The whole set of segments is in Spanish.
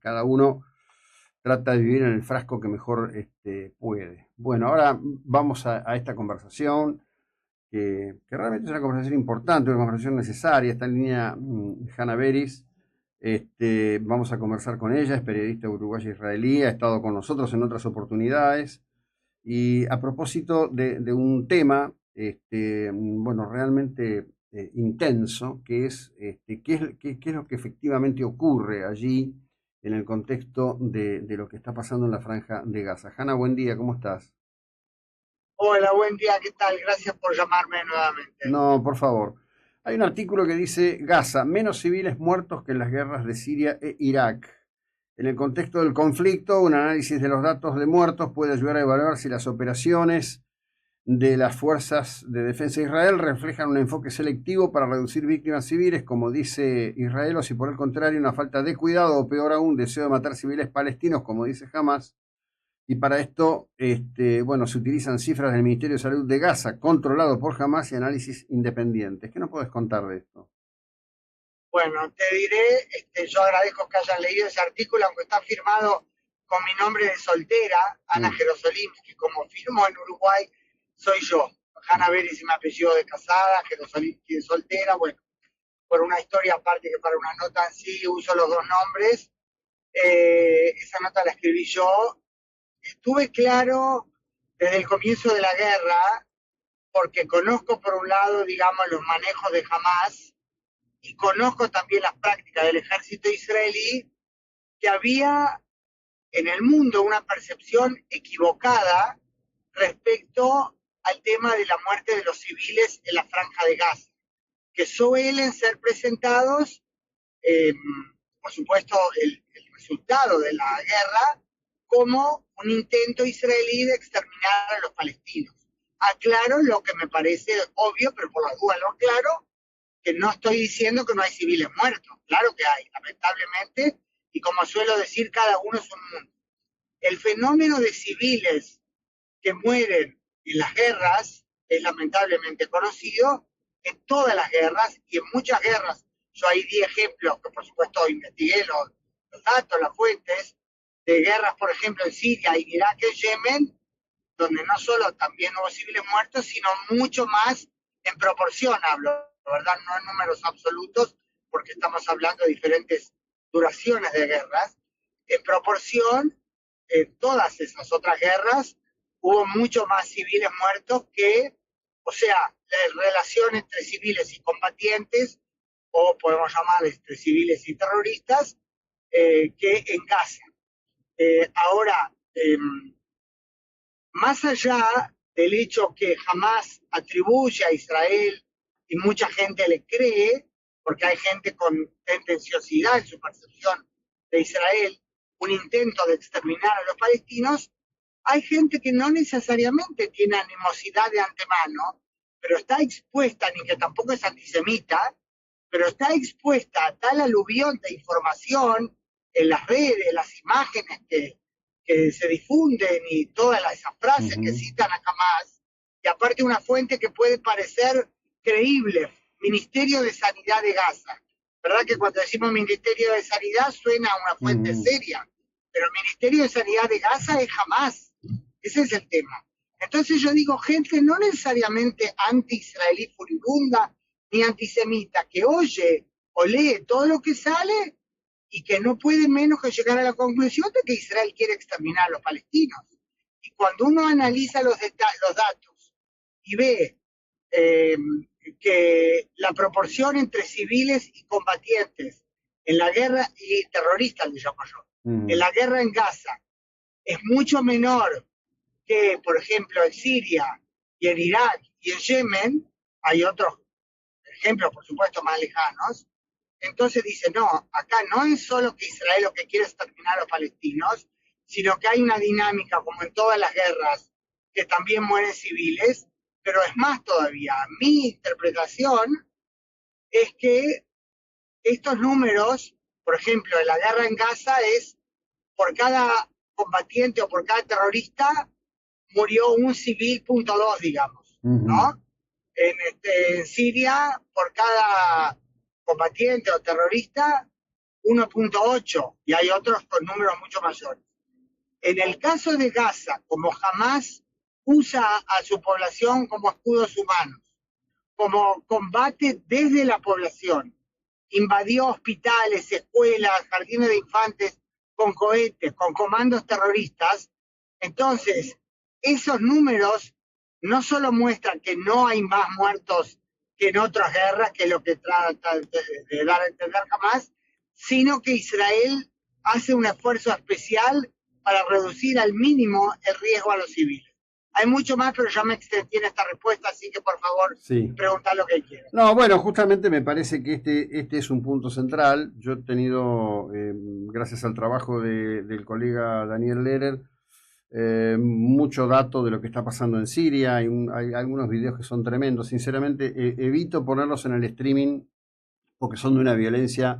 cada uno trata de vivir en el frasco que mejor puede. Bueno, ahora vamos a esta conversación, que realmente es una conversación importante, una conversación necesaria. Está en línea Hannah Beris. Vamos a conversar con ella, es periodista uruguaya israelí, ha estado con nosotros en otras oportunidades. Y a propósito de un tema, bueno, realmente intenso, que es, qué es lo que efectivamente ocurre allí en el contexto de lo que está pasando en la Franja de Gaza. Hanna, buen día, ¿cómo estás? Hola, buen día, ¿qué tal? Gracias por llamarme nuevamente. No, por favor. Hay un artículo que dice Gaza, menos civiles muertos que en las guerras de Siria e Irak. En el contexto del conflicto, un análisis de los datos de muertos puede ayudar a evaluar si las operaciones de las fuerzas de defensa de Israel reflejan un enfoque selectivo para reducir víctimas civiles, como dice Israel, o si por el contrario una falta de cuidado o peor aún, deseo de matar civiles palestinos, como dice Hamas. Y para esto, bueno, se utilizan cifras del Ministerio de Salud de Gaza, controlado por Hamas, y análisis independientes. ¿Qué nos puedes contar de esto? Bueno, te diré, yo agradezco que hayan leído ese artículo, aunque está firmado con mi nombre de soltera, Ana Mm, Jerosolim, que como firmo en Uruguay, soy yo. Hanna Beris es mi apellido de casada, Jerosolim de soltera, bueno, por una historia aparte que para una nota en sí uso los dos nombres. Esa nota la escribí yo. Estuve claro desde el comienzo de la guerra, porque conozco por un lado, digamos, los manejos de Hamas, y conozco también las prácticas del ejército israelí, que había en el mundo una percepción equivocada respecto al tema de la muerte de los civiles en la franja de Gaza, que suelen ser presentados, eh, por supuesto, el resultado de la guerra como un intento israelí de exterminar a los palestinos. Aclaro lo que me parece obvio, pero por la duda lo aclaro, que no estoy diciendo que no hay civiles muertos, claro que hay, lamentablemente, y como suelo decir, cada uno es un mundo. El fenómeno de civiles que mueren en las guerras es lamentablemente conocido en todas las guerras y en muchas guerras. Yo ahí di ejemplos que por supuesto investigué los datos, las fuentes de guerras, por ejemplo, en Siria, en Irak y en Yemen, donde no solo también hubo civiles muertos, sino mucho más en proporción, hablo, ¿verdad? No en números absolutos, porque estamos hablando de diferentes duraciones de guerras. En proporción, en todas esas otras guerras, hubo mucho más civiles muertos que, o sea, la relación entre civiles y combatientes, o podemos llamar entre civiles y terroristas, que en Gaza. Ahora, más allá del hecho que jamás atribuye a Israel y mucha gente le cree, porque hay gente con tendenciosidad en su percepción de Israel, un intento de exterminar a los palestinos, hay gente que no necesariamente tiene animosidad de antemano, pero está expuesta, ni que tampoco es antisemita, pero está expuesta a tal aluvión de información en las redes, las imágenes que se difunden y todas esas frases que ujú, citan a Hamas, y aparte una fuente que puede parecer creíble, Ministerio de Sanidad de Gaza. ¿Verdad que cuando decimos Ministerio de Sanidad suena a una fuente ujú. seria? Pero el Ministerio de Sanidad de Gaza es Hamas. Ese es el tema. Entonces yo digo, gente no necesariamente anti-israelí furibunda ni antisemita, que oye o lee todo lo que sale y que no puede menos que llegar a la conclusión de que Israel quiere exterminar a los palestinos. Y cuando uno analiza los datos y ve eh, que la proporción entre civiles y combatientes en la guerra, y terroristas le llamo yo, en Mm, la guerra en Gaza es mucho menor que, por ejemplo, en Siria y en Irak y en Yemen, hay otros ejemplos, por supuesto, más lejanos. Entonces dice, no, acá no es solo que Israel lo que quiere es terminar a los palestinos, sino que hay una dinámica, como en todas las guerras, que también mueren civiles, pero es más todavía. Mi interpretación es que estos números, por ejemplo, en la guerra en Gaza es por cada combatiente o por cada terrorista murió un civil punto dos, digamos, ujú. ¿no? En Siria, por cada combatiente o terrorista, 1.8 y hay otros con números mucho mayores. En el caso de Gaza, como Hamás usa a su población como escudos humanos, como combate desde la población, invadió hospitales, escuelas, jardines de infantes con cohetes, con comandos terroristas, entonces esos números no solo muestran que no hay más muertos que en otras guerras, que es lo que trata de dar a entender Hamás, sino que Israel hace un esfuerzo especial para reducir al mínimo el riesgo a los civiles. Hay mucho más, pero ya me extendí en esta respuesta, así que por favor, Sí. pregunta lo que quieras. No, bueno, justamente me parece que este es un punto central. Yo he tenido, gracias al trabajo del colega Daniel Lehrer, mucho dato de lo que está pasando en Siria. Hay algunos videos que son tremendos. Sinceramente, evito ponerlos en el streaming porque son de una violencia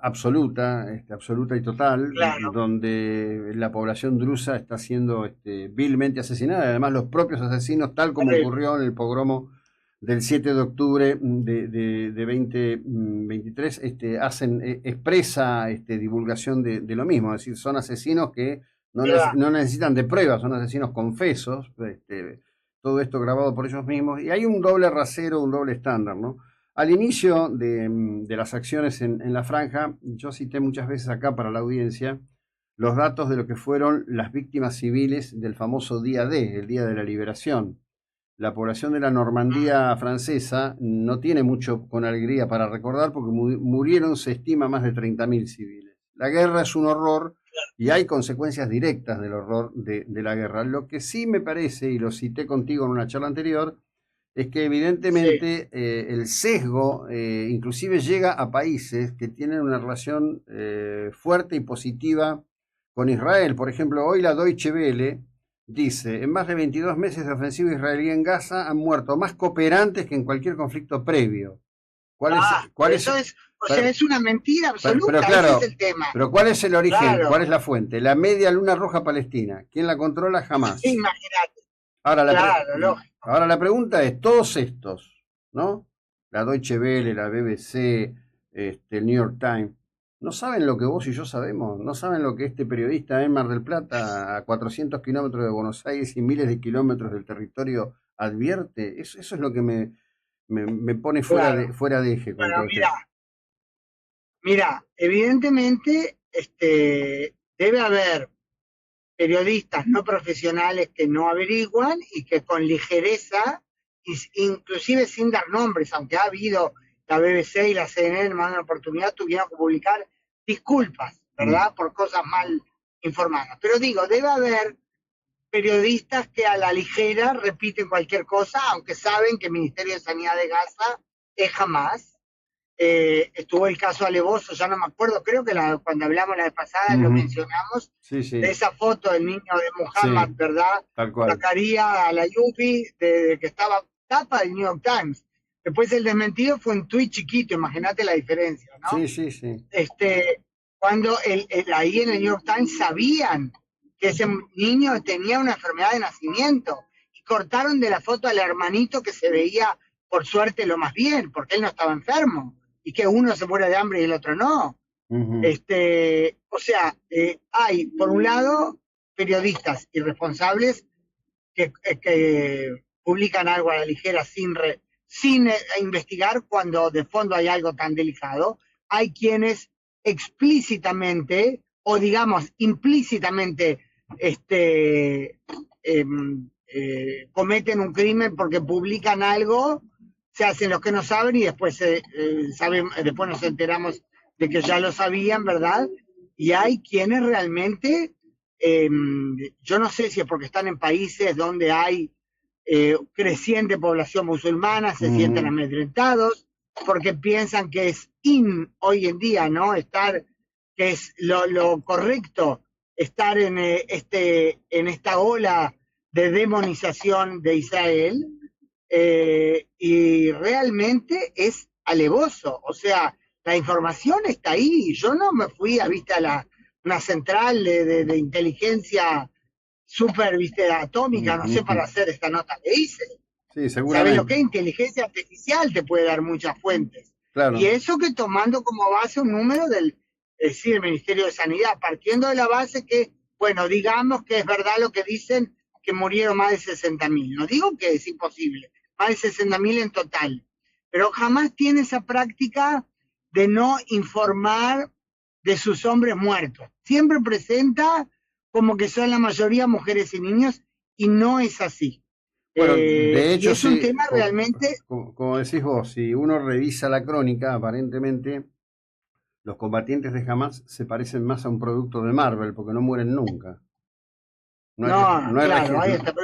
absoluta, absoluta y total, Claro. donde la población drusa está siendo vilmente asesinada. Además, los propios asesinos, tal como ocurrió en el pogromo del 7 de octubre de 2023, hacen expresa divulgación de lo mismo. Es decir, son asesinos que no necesitan de pruebas, son asesinos confesos. Todo esto grabado por ellos mismos. Y hay un doble rasero, un doble estándar, ¿no? Al inicio de las acciones en la franja, yo cité muchas veces acá para la audiencia los datos de lo que fueron las víctimas civiles del famoso día D, el Día de la Liberación. La población de la Normandía francesa no tiene mucho con alegría para recordar porque murieron, se estima, más de 30.000 civiles. La guerra es un horror y hay consecuencias directas del horror de la guerra. Lo que sí me parece, y lo cité contigo en una charla anterior, es que evidentemente el sesgo inclusive llega a países que tienen una relación fuerte y positiva con Israel. Por ejemplo, hoy la Deutsche Welle dice, en más de 22 meses de ofensiva israelí en Gaza han muerto más cooperantes que en cualquier conflicto previo. Es una mentira absoluta, pero claro, ese es el tema. Pero ¿cuál es el origen? Claro. ¿Cuál es la fuente? La Media Luna Roja Palestina. ¿Quién la controla? Jamás. Sí, imagínate. Ahora la pregunta es, todos estos, ¿no? La Deutsche Welle, la BBC, el New York Times, ¿no saben lo que vos y yo sabemos? ¿No saben lo que este periodista en Mar del Plata, a 400 kilómetros de Buenos Aires y miles de kilómetros del territorio, advierte? Eso es lo que me pone fuera de eje. Con bueno, mira, evidentemente debe haber periodistas no profesionales que no averiguan y que con ligereza, inclusive sin dar nombres, aunque ha habido la BBC y la CNN en más de una oportunidad, tuvieron que publicar disculpas, ¿verdad? Por cosas mal informadas. Pero digo, debe haber periodistas que a la ligera repiten cualquier cosa, aunque saben que el Ministerio de Sanidad de Gaza es Hamás. Estuvo el caso alevoso, ya no me acuerdo, creo que cuando hablamos la vez pasada lo mencionamos, de esa foto del niño de Muhammad, ¿verdad? Tal cual. Sacaría a la Yupi de que estaba tapa del New York Times. Después el desmentido fue un tuit chiquito, imagínate la diferencia, ¿no? Sí. Cuando ahí en el New York Times sabían que ese niño tenía una enfermedad de nacimiento y cortaron de la foto al hermanito que se veía, por suerte, lo más bien, porque él no estaba enfermo y que uno se muere de hambre y el otro no. O sea, hay, por un lado, periodistas irresponsables que publican algo a la ligera sin investigar cuando de fondo hay algo tan delicado. Hay quienes explícitamente o digamos implícitamente cometen un crimen porque publican algo, se hacen los que no saben y después después nos enteramos de que ya lo sabían, ¿verdad? Y hay quienes realmente, yo no sé si es porque están en países donde hay creciente población musulmana, se sienten amedrentados, porque piensan que es hoy en día, ¿no? Que es lo correcto estar en esta ola de demonización de Israel, y realmente es alevoso. O sea, la información está ahí. Yo no me fui a una central de inteligencia súper, atómica, no sé, para hacer esta nota que hice. Sí, seguramente. ¿Sabes lo que es? Inteligencia artificial te puede dar muchas fuentes. Claro. Y eso que tomando como base un número es decir, el Ministerio de Sanidad, partiendo de la base que, bueno, digamos que es verdad lo que dicen, que murieron más de 60.000. No digo que es imposible, más de 60.000 en total. Pero jamás tiene esa práctica de no informar de sus hombres muertos. Siempre presenta como que son la mayoría mujeres y niños, y no es así. Bueno, de Y hecho, es un sí, tema realmente... como decís vos, si uno revisa la crónica, aparentemente los combatientes de Hamas se parecen más a un producto de Marvel, porque no mueren nunca. No hay, No, no hay, claro, ahí está.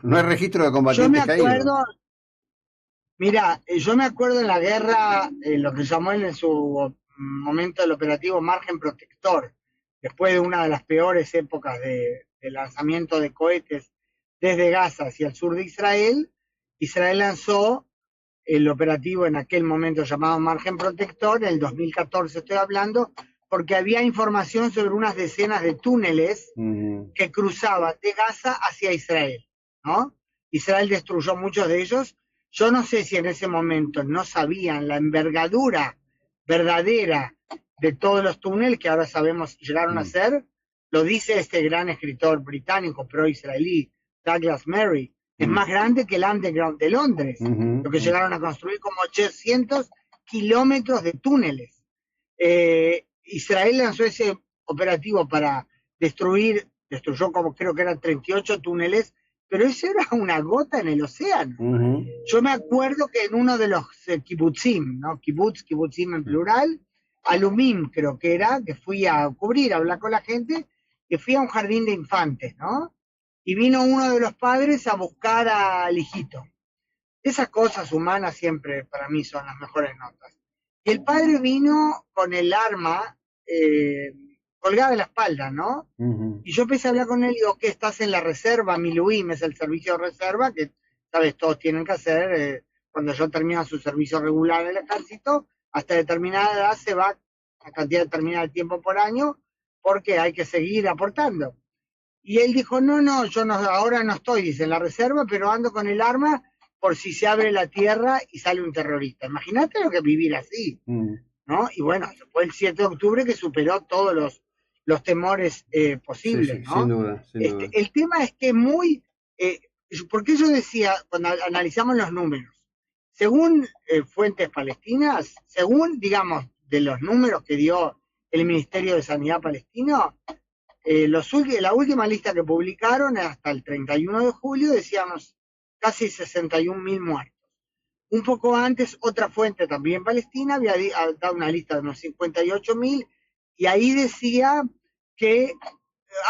no hay registro de Yo me combatientes caídos. acuerdo, mira, yo me acuerdo en la guerra, lo que llamó en su momento el operativo Margen Protector, después de una de las peores épocas de lanzamiento de cohetes desde Gaza hacia el sur de Israel, Israel lanzó el operativo en aquel momento llamado Margen Protector, en el 2014 estoy hablando, porque había información sobre unas decenas de túneles que cruzaban de Gaza hacia Israel, ¿no? Israel destruyó muchos de ellos. Yo no sé si en ese momento no sabían la envergadura verdadera de todos los túneles que ahora sabemos llegaron a ser. Lo dice este gran escritor británico pro-israelí, Douglas Murray. Es más grande que el Underground de Londres, lo que llegaron a construir como 800 kilómetros de túneles. Israel lanzó ese operativo para destruyó como creo que eran 38 túneles, pero eso era una gota en el océano. Yo me acuerdo que en uno de los kibutzim, ¿no? Kibutzim en plural, Alumim creo que era, que fui a cubrir, a hablar con la gente, que fui a un jardín de infantes, ¿no? Y vino uno de los padres a buscar al hijito. Esas cosas humanas siempre para mí son las mejores notas. Y el padre vino con el arma colgada de la espalda, ¿no? Y yo empecé a hablar con él y digo, ¿qué estás en la reserva? Miluim es el servicio de reserva que, sabes, todos tienen que hacer cuando yo termino su servicio regular en el ejército, hasta determinada edad se va a cantidad determinada de tiempo por año porque hay que seguir aportando. Y él dijo, no, yo no, ahora no estoy, dice, en la reserva, pero ando con el arma por si se abre la tierra y sale un terrorista. Imagínate lo que es vivir así, ¿no? Y bueno, fue el 7 de octubre que superó todos los temores posibles, sí, ¿no? Sin duda, sin duda. El tema es que porque yo decía, cuando analizamos los números, según fuentes palestinas, según, digamos, de los números que dio el Ministerio de Sanidad palestino, la última lista que publicaron hasta el 31 de julio decíamos casi 61.000 muertos. Un poco antes, otra fuente también palestina había dado una lista de unos 58.000 y ahí decía que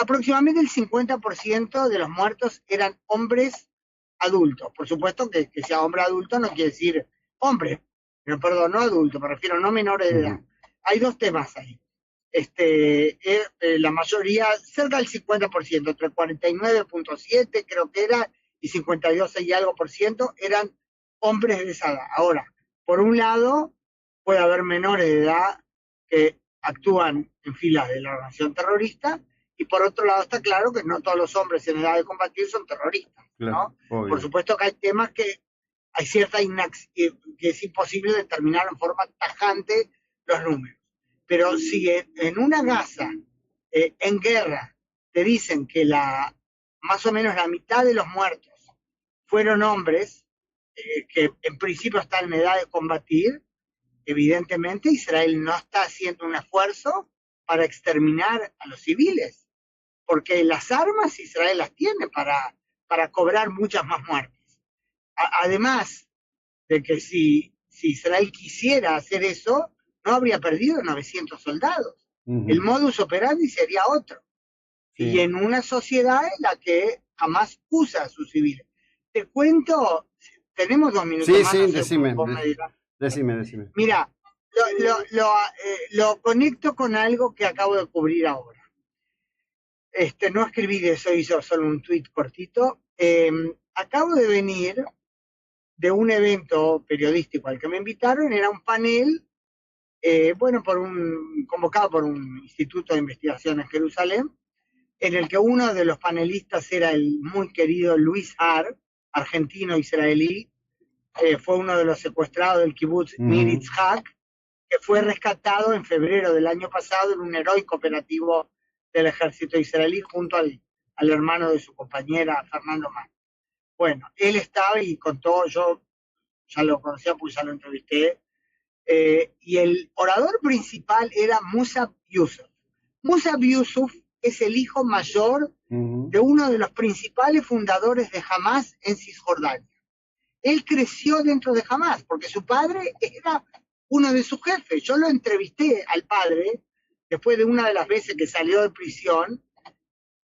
aproximadamente el 50% de los muertos eran hombres adultos. Por supuesto que sea hombre adulto no quiere decir hombre, pero perdón, no adulto, me refiero no menores de edad. Hay dos temas ahí. La mayoría, cerca del 50%, entre 49.7 creo que era, y 52 y algo por ciento, eran hombres de esa edad. Ahora, por un lado, puede haber menores de edad que actúan en filas de la organización terrorista, y por otro lado está claro que no todos los hombres en edad de combatir son terroristas, ¿no? Claro, por supuesto que hay temas que hay cierta que es imposible determinar en forma tajante los números. Pero si en una Gaza, en guerra, te dicen que más o menos la mitad de los muertos fueron hombres que en principio están en edad de combatir, evidentemente Israel no está haciendo un esfuerzo para exterminar a los civiles, porque las armas Israel las tiene para cobrar muchas más muertes. Además de que si Israel quisiera hacer eso, no habría perdido 900 soldados. El modus operandi sería otro. Sí. Y en una sociedad en la que jamás usa a sus civiles. Te cuento, tenemos 2 minutos más. Sí, decime. Mira, lo conecto con algo que acabo de cubrir ahora. No escribí de eso, hizo solo un tweet cortito. Acabo de venir de un evento periodístico al que me invitaron, era un panel convocado por un instituto de investigación en Jerusalén, en el que uno de los panelistas era el muy querido Luis Har, argentino-israelí, fue uno de los secuestrados del kibutz Nir Yitzhak, que fue rescatado en febrero del año pasado en un heroico operativo del ejército israelí junto al hermano de su compañera, Fernando Mann. Bueno, él estaba y contó, yo ya lo conocía porque ya lo entrevisté, y el orador principal era Musab Yusuf. Musab Yusuf es el hijo mayor de uno de los principales fundadores de Hamas en Cisjordania. Él creció dentro de Hamas porque su padre era uno de sus jefes. Yo lo entrevisté al padre después de una de las veces que salió de prisión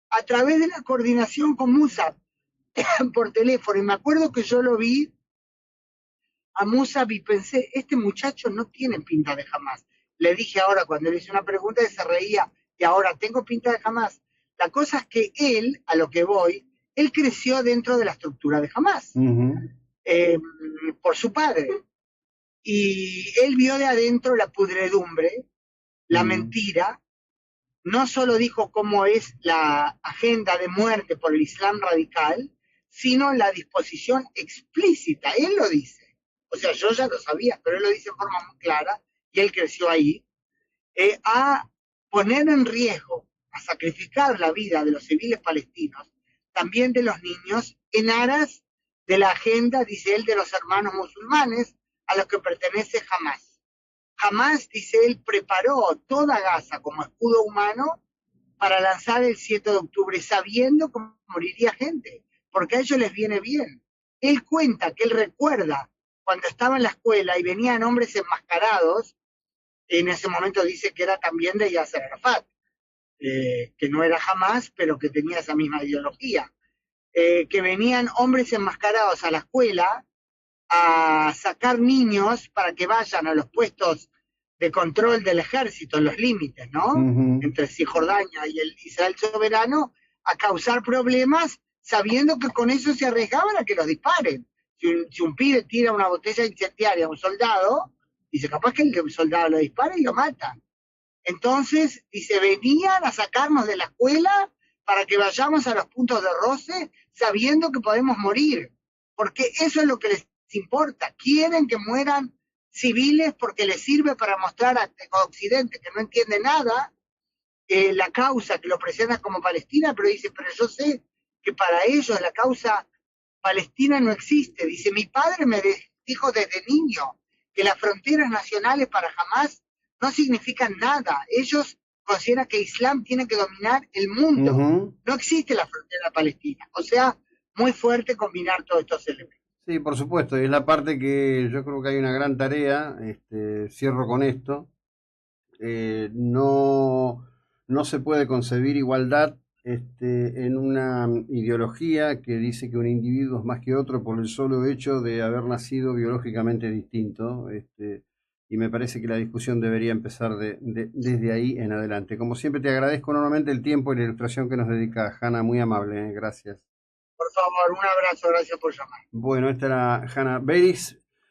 a través de la coordinación con Musab por teléfono, y me acuerdo que yo lo vi a Musab y pensé, este muchacho no tiene pinta de Hamas. Le dije ahora, cuando le hice una pregunta, y se reía, y ahora tengo pinta de Hamas. La cosa es que él, a lo que voy, él creció dentro de la estructura de Hamas, por su padre. Y él vio de adentro la pudredumbre, la mentira. No solo dijo cómo es la agenda de muerte por el Islam radical, sino la disposición explícita. Él lo dice. O sea, yo ya lo sabía, pero él lo dice en forma muy clara, y él creció ahí, a poner en riesgo, a sacrificar la vida de los civiles palestinos, también de los niños, en aras de la agenda, dice él, de los hermanos musulmanes a los que pertenece Hamas. Hamas, dice él, preparó toda Gaza como escudo humano para lanzar el 7 de octubre, sabiendo que moriría gente, porque a ellos les viene bien. Él cuenta que él recuerda cuando estaba en la escuela y venían hombres enmascarados, en ese momento dice que era también de Yasser Arafat, que no era Hamas, pero que tenía esa misma ideología, que venían hombres enmascarados a la escuela a sacar niños para que vayan a los puestos de control del ejército, en los límites, ¿no? Entre Cisjordania y el Israel soberano, a causar problemas, sabiendo que con eso se arriesgaban a que los disparen. Si un pibe tira una botella incendiaria a un soldado, dice, capaz que el soldado lo dispara y lo mata. Entonces, dice, venían a sacarnos de la escuela para que vayamos a los puntos de roce, sabiendo que podemos morir, porque eso es lo que les importa. Quieren que mueran civiles porque les sirve para mostrar a Occidente, que no entiende nada, la causa que lo presenta como Palestina, pero dice, pero yo sé que para ellos la causa palestina no existe. Dice, mi padre me dijo desde niño que las fronteras nacionales para Hamas no significan nada. Ellos consideran que Islam tiene que dominar el mundo. No existe la frontera palestina. O sea, muy fuerte combinar todos estos elementos. Sí, por supuesto, y es la parte que yo creo que hay una gran tarea, cierro con esto, no se puede concebir igualdad en una ideología que dice que un individuo es más que otro por el solo hecho de haber nacido biológicamente distinto, y me parece que la discusión debería empezar desde ahí en adelante. Como siempre, te agradezco enormemente el tiempo y la ilustración que nos dedica Hanna, muy amable, gracias. Por favor, un abrazo, gracias por llamar. Bueno, esta era Hanna Beris.